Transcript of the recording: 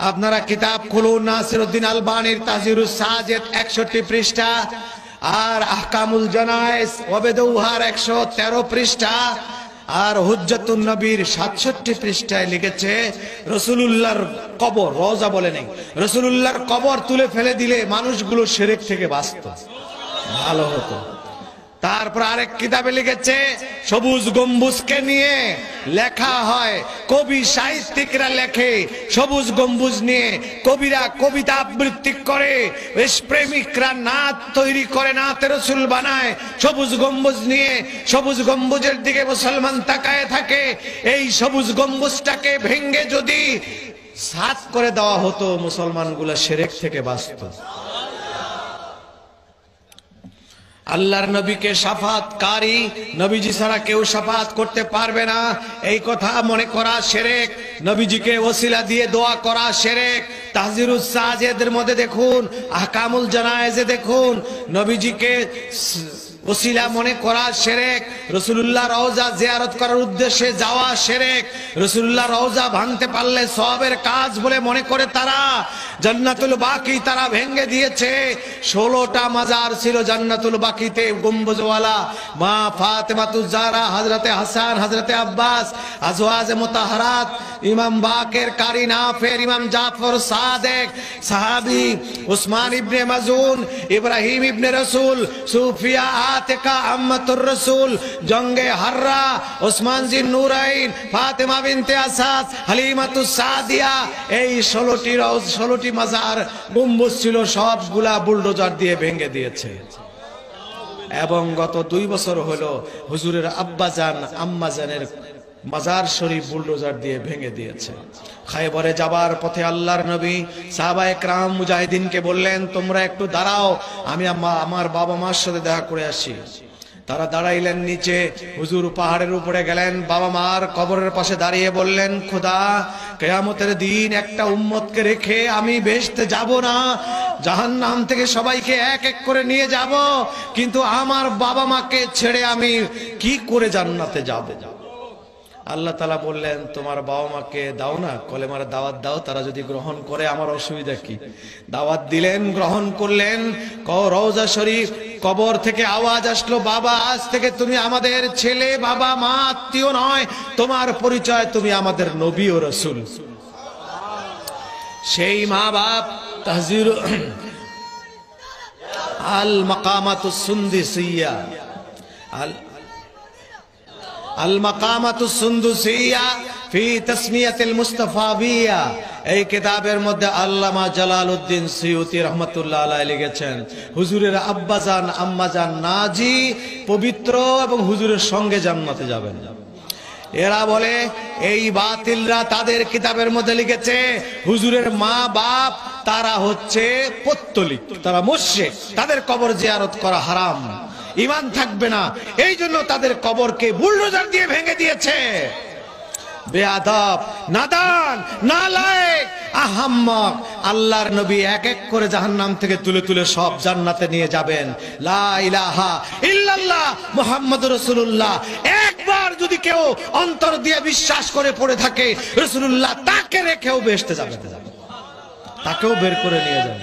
আপনারা কিতাব খুলুন, নাসিরউদ্দিন আলবানীর তাহজিরুস সাজেদ 61 পৃষ্ঠা, আর আহকামুল জানায়েজ ওয়াবেদউহার 113 পৃষ্ঠা, আর হুজ্জাতুন নবীর 67 পৃষ্ঠায় লিখেছে রাসূলুল্লাহর কবর, রওজা বলে নেই, রাসূলুল্লাহর কবর তুলে ফেলে দিলে মানুষগুলো শিরক থেকে বাঁচত, ভালো হতো। তারপর আরেক কিতাবে লিখেছে সবুজ গম্বুজকে নিয়ে লেখা হয়, কবি সাহিত্যিকরা লেখে সবুজ গম্বুজ নিয়ে, কবিরা কবিতা আবৃত্তি করে, প্রেমিকরা নাত তৈরি করে, নাতে রাসূল বানায় সবুজ গম্বুজ নিয়ে। সবুজ গম্বুজের দিকে মুসলমান তাকায় থাকে। এই সবুজ গম্বুজটাকে ভেঙ্গে যদি সাত করে দেওয়া হতো, মুসলমানগুলো শিরক থেকে বাঁচত। আল্লাহর নবীকে শাফাতকারী, নবীজি ছাড়া কেউ শাফাত করতে পারবে না, এই কথা মনে করা শিরক। নবীজিকে ওসিলা দিয়ে দোয়া করা শিরক। তাহজিরুস সাজেদের মধ্যে দেখুন, আহকামুল জানায়েজে দেখুন, নবীজিকে ওসিলা মনে করা শিরক। রাসূলুল্লাহ রওজা জিয়ারত করার উদ্দেশ্যে যাওয়া শিরক। রাসূলুল্লাহ রওজা ভাঙতে পারলে সওয়াবের কাজ বলে মনে করে তারা জান্নাতুল বাকি তারা ভেঙে দিয়েছে। 16টা মাজার ছিল জান্নাতুল বাকিতে গম্বুজওয়ালা। মা ফাতেমাতুজ জাহরা, হযরতে হাসান, হযরতে আব্বাস, আজওয়াজে মুতাহহারাত, ইমাম বাকের কারি নাফের, ইমাম জাফর সাদেক, সাহাবী উসমান ইবনে মাজুন, ইব্রাহিম ইবনে রাসূল, সুফিয়া আতিকা আম্মাতুর রাসূল, জঙ্গে হাররা, ওসমান জিন নূরাইন, ফাতেমা বিনতে আসাদ, হালিমাতুস সাদিয়া, এই 16টি মাজার গম্বুজ ছিল, সবগুলা বুলডোজার দিয়ে ভেঙে দিয়েছে। এবং গত 2 বছর হলো হুজুরের আব্বাজান আম্মাজানের মাজার শরীফ বুলডোজার দিয়ে ভেঙে দিয়েছে। খায়বরে যাবার পথে আল্লাহর নবী সাহাবায়ে কেরাম মুজাহিদিনকে বললেন, তোমরা একটু দাঁড়াও, আমি আমার বাবা মার সাথে দেখা করে আসি। তারা দাঁড়াইলেন নিচে, হুজুর পাহাড়ের উপরে গেলেন, বাবা মার কবরের পাশে দাঁড়িয়ে বললেন, খোদা কিয়ামতের দিন একটা উম্মতকে রেখে আমি বেহেশতে যাব না, জাহান্নাম থেকে সবাইকে এক এক করে নিয়ে যাব, কিন্তু আমার বাবা মাকে ছেড়ে আমি কি করে জান্নাতে যাব? আল্লাহ তাআলা বললেন, তোমার বাবা মাকে দাও না, কলেমার দাওয়াত দাও, তারা যদি গ্রহণ করে আমার অসুবিধা কি? দাওয়াত দিলেন, গ্রহণ করলেন। রওজা শরীফ কবর থেকে আওয়াজ আসলো, বাবা আজ থেকে তুমি আমাদের ছেলে, বাবা মা আত্মীয় নয়, তোমার পরিচয় তুমি আমাদের নবী ও রাসূল। সেই মা বাপ তাহজির আল মাকামাতুস সুন্দিসিয়া, আল মাকামাতুস সুন্দুসিয়া ফি তাসমিয়াতিল মুস্তাফাবিয়া, এই কিতাবের মধ্যে আল্লামা জালালউদ্দিন সুয়ুতি রাহমাতুল্লাহ আলাইহি লিখেছেন, হুজুরের আব্বাজান আম্মাজান নাজি পবিত্র এবং হুজুরের সঙ্গে জান্নাতে যাবেন। এরা বলে, এই বাতিলরা তাদের কিতাবের মধ্যে লিখেছে হুজুরের মা বাপ তারা হচ্ছে পত্তলিক, তারা মুশরিক, তাদের কবর জিয়ারত করা হারাম, ঈমান থাকবে না, এই জন্য তাদের কবরকে বুলডোজার দিয়ে ভেঙে দিয়েছে। বেয়াদব, নাদান, নালায়েক, আহাম্মক। আল্লাহর নবী এক এক করে জাহান্নাম থেকে তুলে তুলে সব জান্নাতে নিয়ে যাবেন। লা ইলাহা ইল্লাল্লাহ মুহাম্মাদুর রাসূলুল্লাহ একবার যদি কেউ অন্তর দিয়ে বিশ্বাস করে পড়ে থাকে, রাসূলুল্লাহ তাকে রেখেও বেহেশতে যাবে, তাকেও বের করে নিয়ে যাবে।